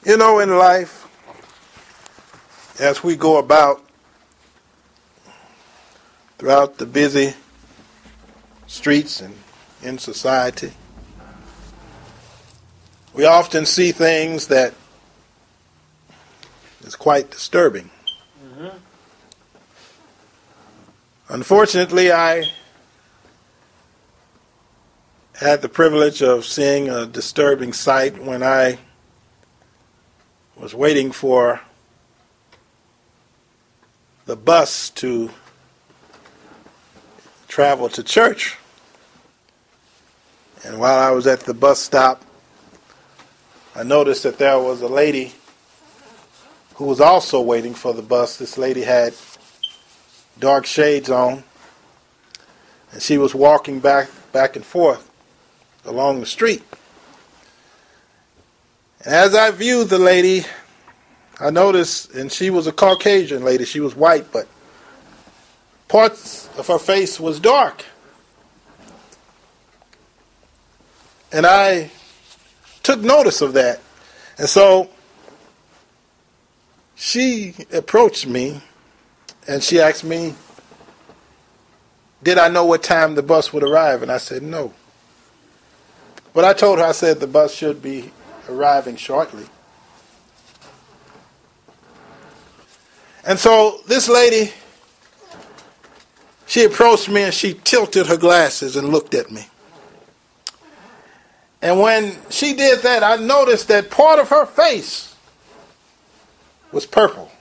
You know, in life, as we go about throughout the busy streets and in society, we often see things that is quite disturbing. Mm-hmm. Unfortunately, I had the privilege of seeing a disturbing sight when I was waiting for the bus to travel to church. And while I was at the bus stop, I noticed that there was a lady who was also waiting for the bus. This lady had dark shades on, and she was walking back and forth along the street. And as I viewed the lady, I noticed, and she was a Caucasian lady, she was white, but parts of her face was dark. And I took notice of that. And so she approached me and she asked me, did I know what time the bus would arrive? And I said, no. But I told her, I said the bus should be arriving shortly. And so this lady, she approached me and she tilted her glasses and looked at me. And when she did that, I noticed that part of her face was purple.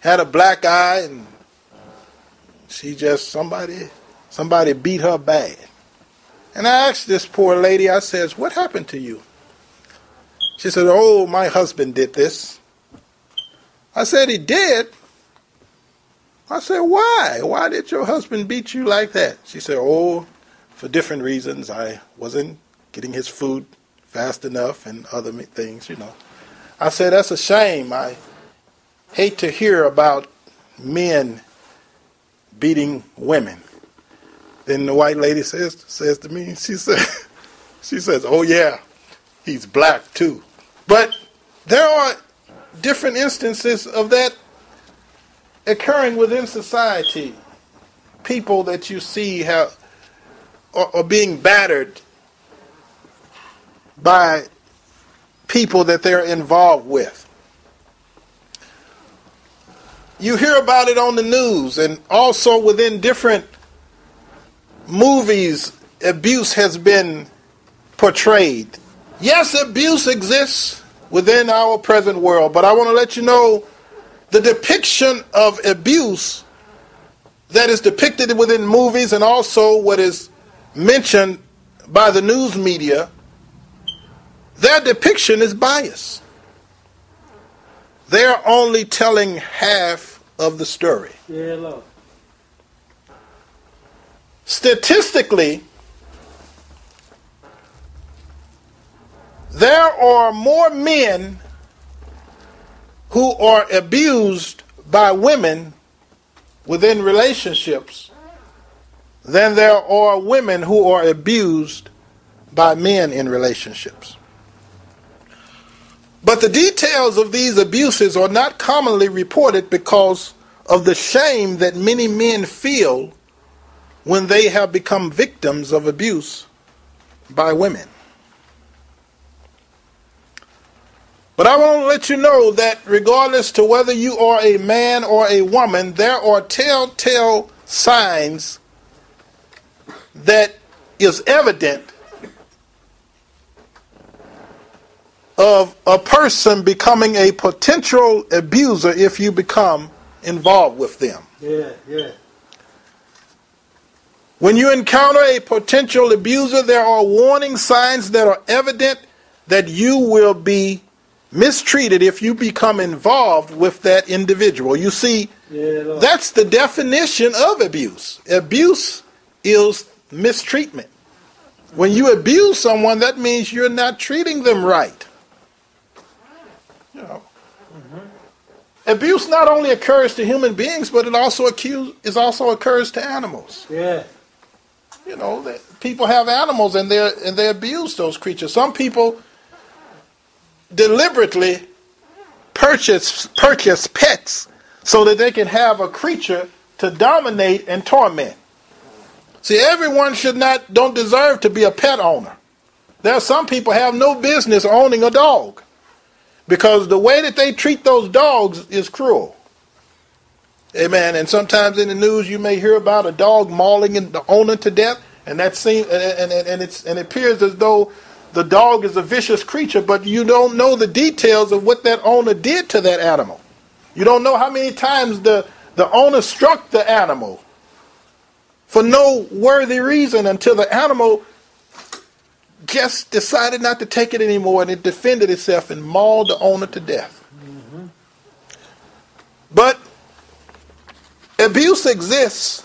Had a black eye, and she just, somebody beat her bad. And I asked this poor lady, I says, what happened to you? She said, oh, my husband did this. I said, he did? I said, why? Why did your husband beat you like that? She said, oh, for different reasons. I wasn't getting his food fast enough and other things, you know. I said, that's a shame. I hate to hear about men beating women. Then the white lady says to me, she says, oh yeah, he's black too. But there are different instances of that occurring within society. People that you see are being battered by people that they're involved with. You hear about it on the news, and also within different movies, abuse has been portrayed. Yes, abuse exists within our present world, but I want to let you know the depiction of abuse that is depicted within movies and also what is mentioned by the news media, their depiction is biased. They're only telling half of the story. Yeah, Lord. Statistically, there are more men who are abused by women within relationships than there are women who are abused by men in relationships. But the details of these abuses are not commonly reported because of the shame that many men feel when they have become victims of abuse by women. But I want to let you know that regardless to whether you are a man or a woman, there are telltale signs that is evident of a person becoming a potential abuser if you become involved with them. Yeah. When you encounter a potential abuser, there are warning signs that are evident that you will be mistreated if you become involved with that individual. You see, that's the definition of abuse. Abuse is mistreatment. When you abuse someone, that means you're not treating them right. You know, abuse not only occurs to human beings, but it also occurs to animals. Yeah. You know, people have animals and they abuse those creatures. Some people deliberately purchase pets so that they can have a creature to dominate and torment. See, everyone don't deserve to be a pet owner. There are some people have no business owning a dog because the way that they treat those dogs is cruel. Amen. And sometimes in the news you may hear about a dog mauling the owner to death, and it appears as though the dog is a vicious creature, but you don't know the details of what that owner did to that animal. You don't know how many times the owner struck the animal for no worthy reason until the animal just decided not to take it anymore, and it defended itself and mauled the owner to death. Mm-hmm. But abuse exists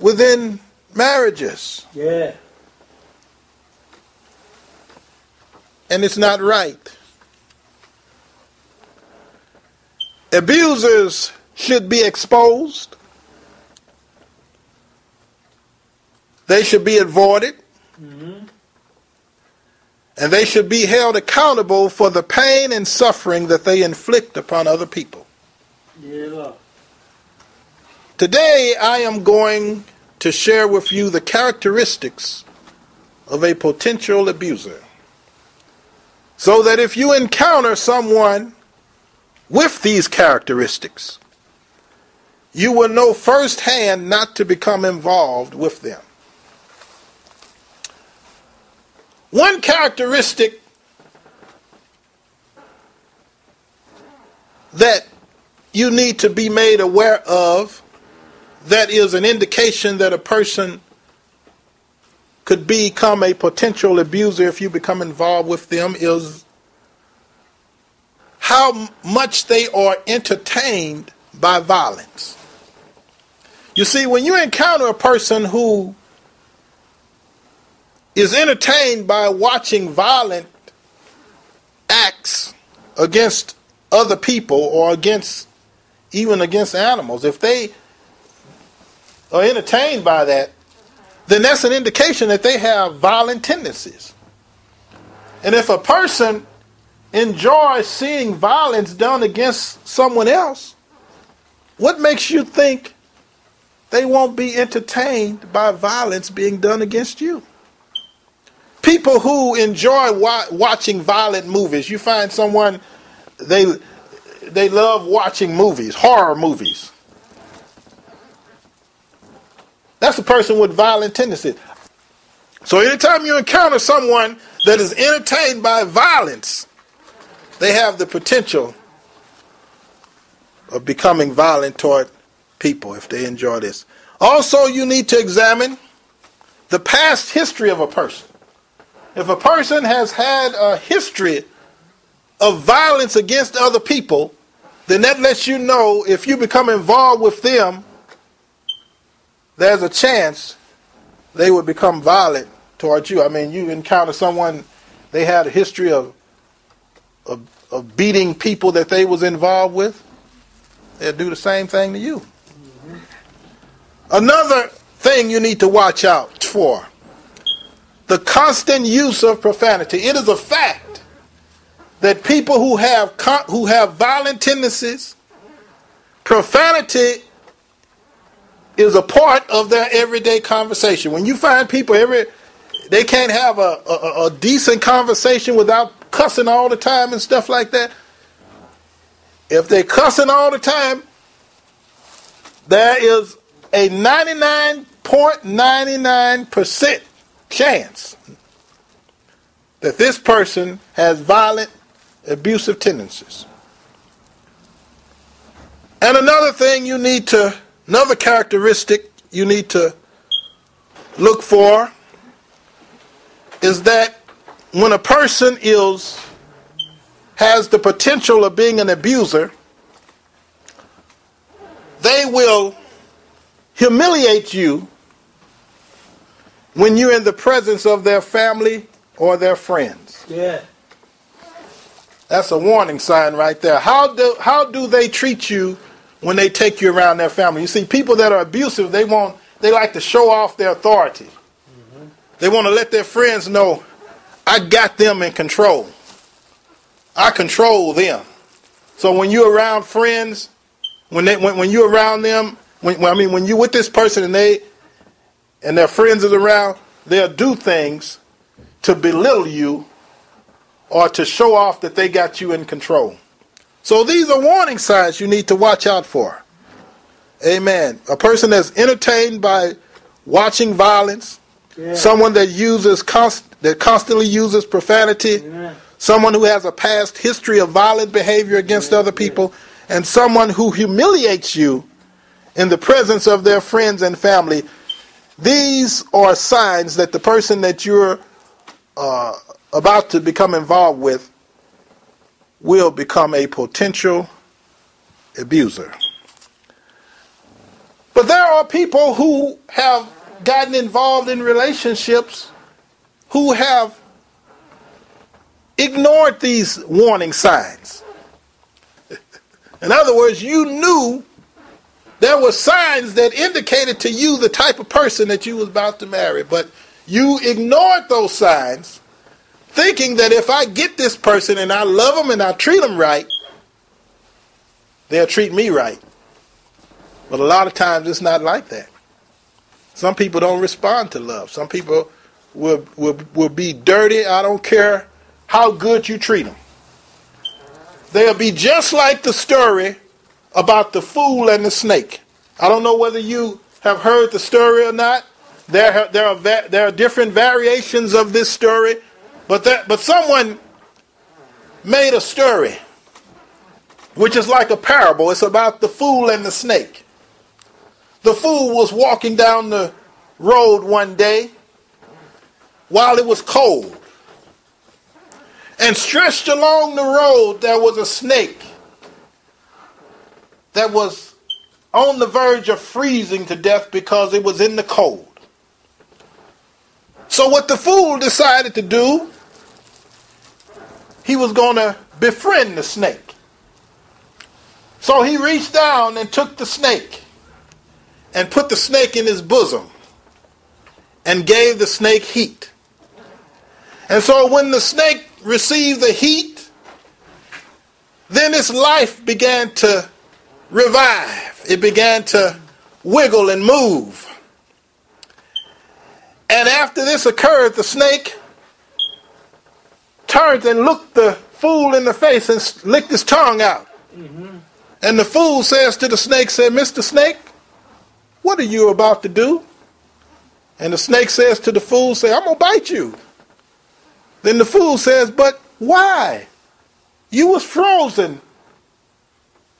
within marriages. Yeah. And it's not right. Abusers should be exposed. They should be avoided. Mm-hmm. And they should be held accountable for the pain and suffering that they inflict upon other people. Yeah. Today I am going to share with you the characteristics of a potential abuser, so that if you encounter someone with these characteristics, you will know firsthand not to become involved with them. One characteristic that you need to be made aware of that is an indication that a person could become a potential abuser if you become involved with them is how much they are entertained by violence. You see, when you encounter a person who is entertained by watching violent acts against other people or even against animals, if they are entertained by that, then that's an indication that they have violent tendencies. And if a person enjoys seeing violence done against someone else, what makes you think they won't be entertained by violence being done against you? People who enjoy watching violent movies, you find someone, they love watching movies, horror movies. That's a person with violent tendencies. So anytime you encounter someone that is entertained by violence, they have the potential of becoming violent toward people if they enjoy this. Also, you need to examine the past history of a person. If a person has had a history of violence against other people, then that lets you know if you become involved with them, there's a chance they would become violent towards you. I mean, you encounter someone, they had a history of beating people that they was involved with, they'll do the same thing to you. Mm-hmm. Another thing you need to watch out for, the constant use of profanity. It is a fact that people who have violent tendencies, profanity is a part of their everyday conversation. When you find people they can't have a decent conversation without cussing all the time and stuff like that. If they're cussing all the time, there is a 99.99% chance that this person has violent, abusive tendencies. And another characteristic you need to look for is that when a person has the potential of being an abuser, they will humiliate you when you're in the presence of their family or their friends. Yeah. That's a warning sign right there. How do they treat you when they take you around their family? You see, people that are abusive, they like to show off their authority. Mm-hmm. They want to let their friends know, I got them in control. I control them. So when you're around friends, when you're around them, when you're with this person and their friends is around, they'll do things to belittle you or to show off that they got you in control. So these are warning signs you need to watch out for. Amen. A person that's entertained by watching violence, someone that constantly uses profanity, someone who has a past history of violent behavior against other people, and someone who humiliates you in the presence of their friends and family. These are signs that the person that you're about to become involved with will become a potential abuser. But there are people who have gotten involved in relationships who have ignored these warning signs. In other words, you knew there were signs that indicated to you the type of person that you was about to marry, but you ignored those signs, thinking that if I get this person and I love them and I treat them right, they'll treat me right. But a lot of times it's not like that. Some people don't respond to love. Some people will be dirty. I don't care how good you treat them. They'll be just like the story about the fool and the snake. I don't know whether you have heard the story or not. There are different variations of this story, but someone made a story which is like a parable. It's about the fool and the snake. The fool was walking down the road one day while it was cold. And stretched along the road there was a snake that was on the verge of freezing to death because it was in the cold. So what the fool decided to do, he was going to befriend the snake. So he reached down and took the snake and put the snake in his bosom and gave the snake heat. And so when the snake received the heat, then its life began to revive. It began to wiggle and move. And after this occurred, the snake turned and looked the fool in the face and licked his tongue out. And the fool says to the snake, Mr. Snake, what are you about to do? And the snake says to the fool, I'm going to bite you. Then the fool says, but why? You was frozen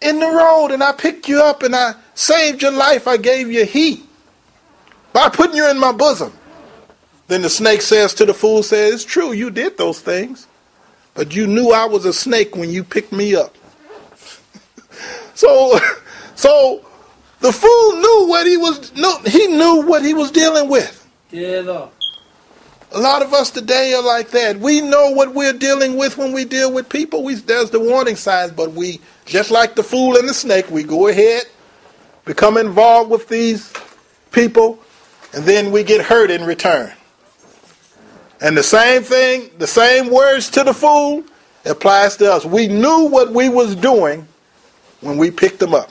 in the road and I picked you up and I saved your life. I gave you heat by putting you in my bosom. Then the snake says to the fool, it's true, you did those things, but you knew I was a snake when you picked me up. So the fool knew what he knew what he was dealing with. Yeah. A lot of us today are like that. We know what we're dealing with when we deal with people. There's the warning signs, but we, just like the fool and the snake, we go ahead, become involved with these people, and then we get hurt in return. And the same thing, the same words to the fool applies to us. We knew what we was doing when we picked them up.